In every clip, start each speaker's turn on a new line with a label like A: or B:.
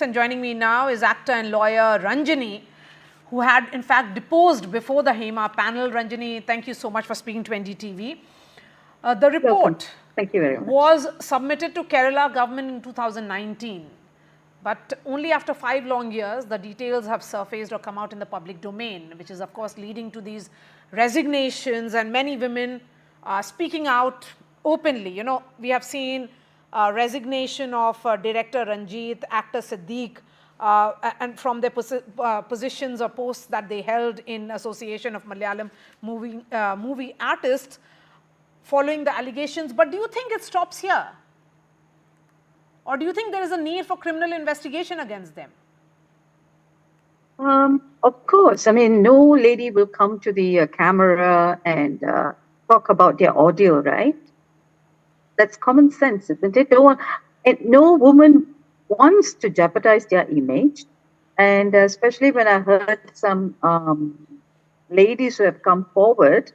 A: And joining me now is actor and lawyer Ranjini, who had in fact deposed before the Hema panel. Ranjini, thank you so much for speaking to NDTV. The report
B: Thank you very much.
A: was submitted to Kerala government in 2019, but only after 5 long years the details have surfaced or come out in the public domain, which is of course leading to these resignations and many women speaking out openly. You know, we have seen resignation of director Ranjit, actor Siddique, and from their positions or posts that they held in Association of Malayalam movie artists following the allegations. But do you think it stops here? Or do you think there is a need for criminal investigation against them?
B: Of course. I mean, no lady will come to the camera and talk about their audio, right? That's common sense, isn't it? No woman wants to jeopardize their image. And especially when I heard some ladies who have come forward,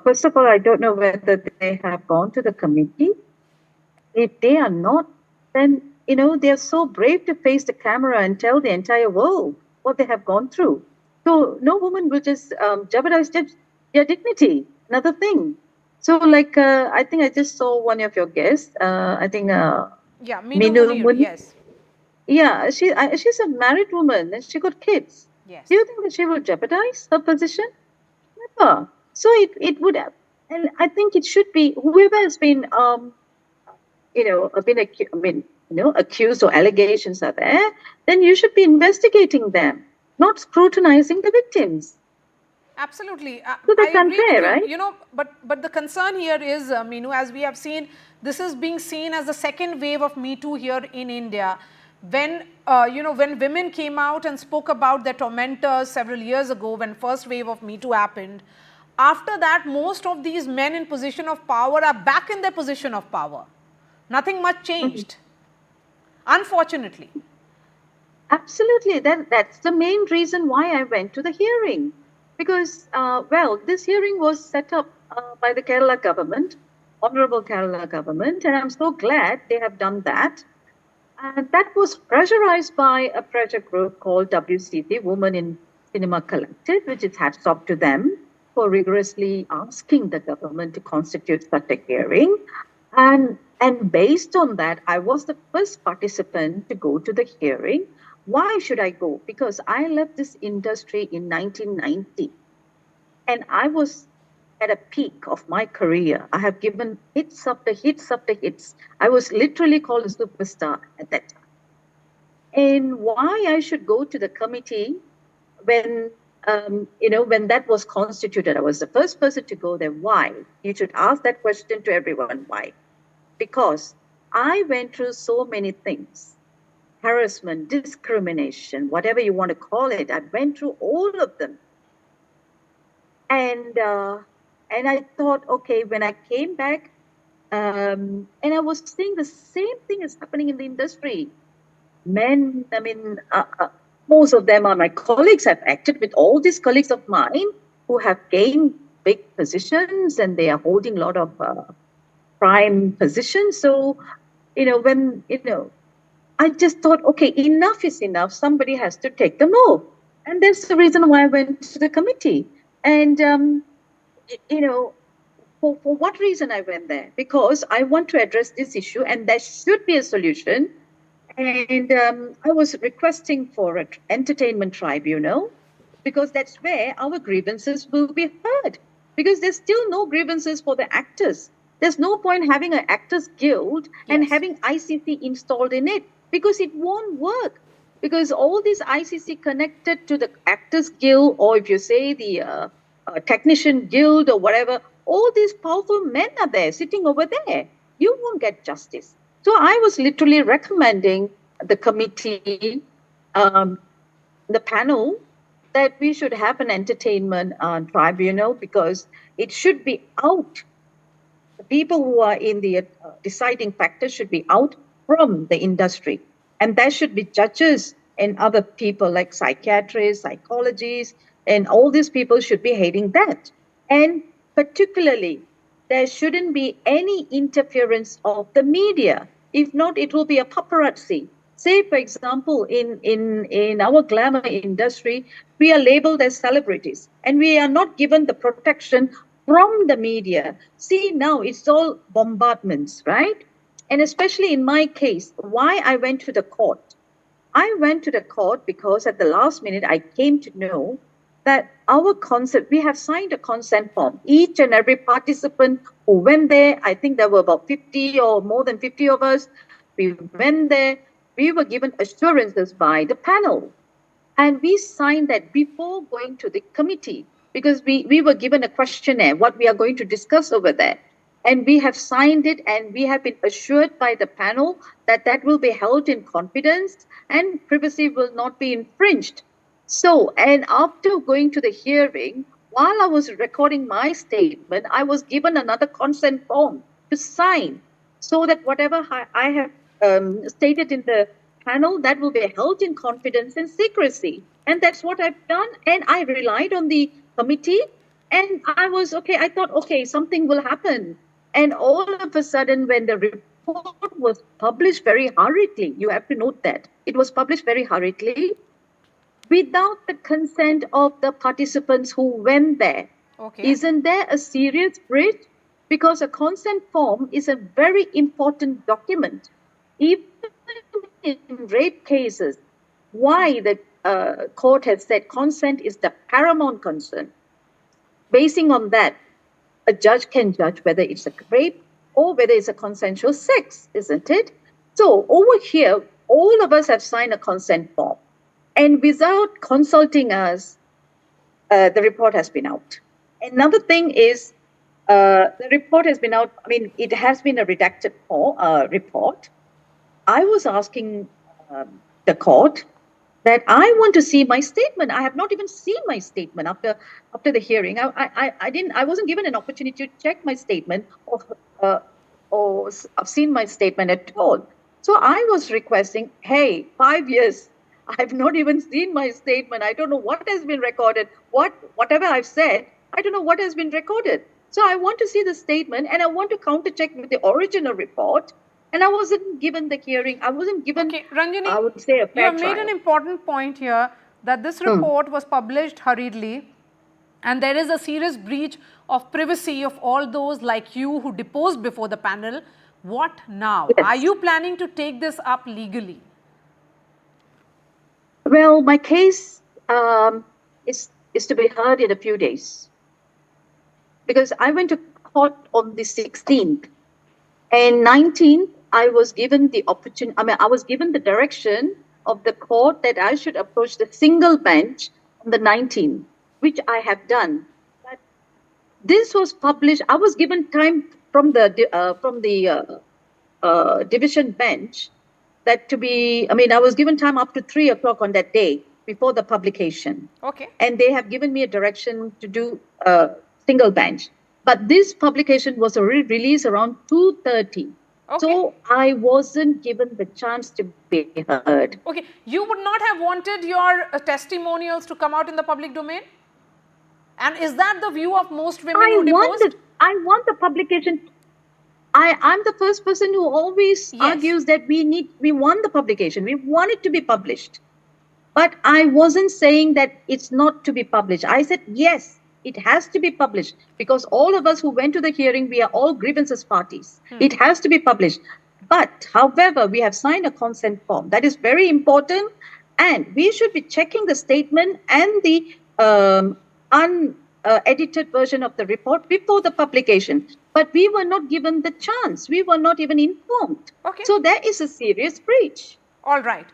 B: first of all, I don't know whether they have gone to the committee. If they are not, then, you know, they're so brave to face the camera and tell the entire world what they have gone through. So no woman will just jeopardize their dignity. Another thing. So, like, I think I just saw one of your guests. I think,
A: yeah, Minu, yes.
B: Yeah, she's a married woman and she got kids.
A: Yes.
B: Do you think that she will jeopardize her position? Never. So it would have, and I think it should be whoever has been, accused or allegations are there, then you should be investigating them, not scrutinizing the victims.
A: Absolutely.
B: So that's unfair, right?
A: You know, but the concern here is, Minu, as we have seen, this is being seen as the second wave of Me Too here in India. When, when women came out and spoke about their tormentors several years ago, when first wave of Me Too happened, after that, most of these men in position of power are back in their position of power. Nothing much changed, unfortunately.
B: Absolutely. That's the main reason why I went to the hearing. Because, this hearing was set up by the Kerala government, Honorable Kerala government, and I'm so glad they have done that. And that was pressurized by a pressure group called WCC, Women in Cinema Collective, which is hats off to them for rigorously asking the government to constitute such a hearing. And based on that, I was the first participant to go to the hearing. Why should I go? Because I left this industry in 1990 and I was at a peak of my career. I have given hits after hits after hits. I was literally called a superstar at that time. And why I should go to the committee when, when that was constituted, I was the first person to go there. Why? You should ask that question to everyone. Why? Because I went through so many things. Harassment, discrimination, whatever you want to call it. I went through all of them. And I thought, okay, when I came back, and I was seeing the same thing is happening in the industry. Men, most of them are my colleagues. I've acted with all these colleagues of mine who have gained big positions and they are holding a lot of prime positions. So, I just thought, okay, enough is enough. Somebody has to take the move. And that's the reason why I went to the committee. And, for what reason I went there? Because I want to address this issue and there should be a solution. And I was requesting for an entertainment tribunal because that's where our grievances will be heard. Because there's still no grievances for the actors. There's no point having an actors guild and having ICC installed in it. Because it won't work. Because all these ICC connected to the Actors Guild, or if you say the Technician Guild or whatever, all these powerful men are there, sitting over there. You won't get justice. So I was literally recommending the committee, the panel, that we should have an entertainment tribunal because it should be out. The people who are in the deciding factors should be out from the industry. And there should be judges and other people like psychiatrists, psychologists, and all these people should be heading that. And particularly, there shouldn't be any interference of the media. If not, it will be a paparazzi. Say, for example, in our glamour industry, we are labeled as celebrities and we are not given the protection from the media. See, now it's all bombardments, right? And especially in my case, why I went to the court. I went to the court because at the last minute, I came to know that our consent, we have signed a consent form. Each and every participant who went there, I think there were about 50 or more than 50 of us, we went there, we were given assurances by the panel. And we signed that before going to the committee, because we were given a questionnaire, what we are going to discuss over there. And we have signed it and we have been assured by the panel that that will be held in confidence and privacy will not be infringed. So, and after going to the hearing, while I was recording my statement, I was given another consent form to sign so that whatever I have stated in the panel, that will be held in confidence and secrecy. And that's what I've done. And I relied on the committee and I was okay. I thought, okay, something will happen. And all of a sudden, when the report was published very hurriedly, you have to note that it was published very hurriedly without the consent of the participants who went there. Okay. Isn't there a serious breach? Because a consent form is a very important document. Even in rape cases, why the court has said consent is the paramount concern. Basing on that, a judge can judge whether it's a rape or whether it's a consensual sex, isn't it? So over here, all of us have signed a consent form. And without consulting us, the report has been out. Another thing is, the report has been out. I mean, it has been a redacted report. I was asking the court that I want to see my statement. I have not even seen my statement after the hearing. I wasn't given an opportunity to check my statement or seen my statement at all. So I was requesting, hey, 5 years. I've not even seen my statement. I don't know what has been recorded. Whatever I've said, I don't know what has been recorded. So I want to see the statement and I want to counter check with the original report. And I wasn't given the hearing. I wasn't given,
A: okay, Ranjini,
B: I would say, a fair
A: you have made an important point here that this report was published hurriedly and there is a serious breach of privacy of all those like you who deposed before the panel. What now?
B: Yes.
A: Are you planning to take this up legally?
B: Well, my case is to be heard in a few days. Because I went to court on the 16th and 19th, I was given the opportunity, I was given the direction of the court that I should approach the single bench on the 19th, which I have done. But this was published, I was given time from the division bench that to be, I was given time up to 3 o'clock on that day before the publication.
A: Okay.
B: And they have given me a direction to do a single bench. But this publication was released around 2:30. Okay. So I wasn't given the chance to be heard.
A: Okay. You would not have wanted your testimonials to come out in the public domain? And is that the view of most women who deposed?
B: I want the publication. I'm the first person who always argues that we want the publication. We want it to be published. But I wasn't saying that it's not to be published. I said, yes, it has to be published because all of us who went to the hearing, we are all grievances parties. It has to be published. But, however, we have signed a consent form. That is very important. And we should be checking the statement and the unedited version of the report before the publication. But we were not given the chance. We were not even informed.
A: Okay.
B: So there is a serious breach.
A: All right.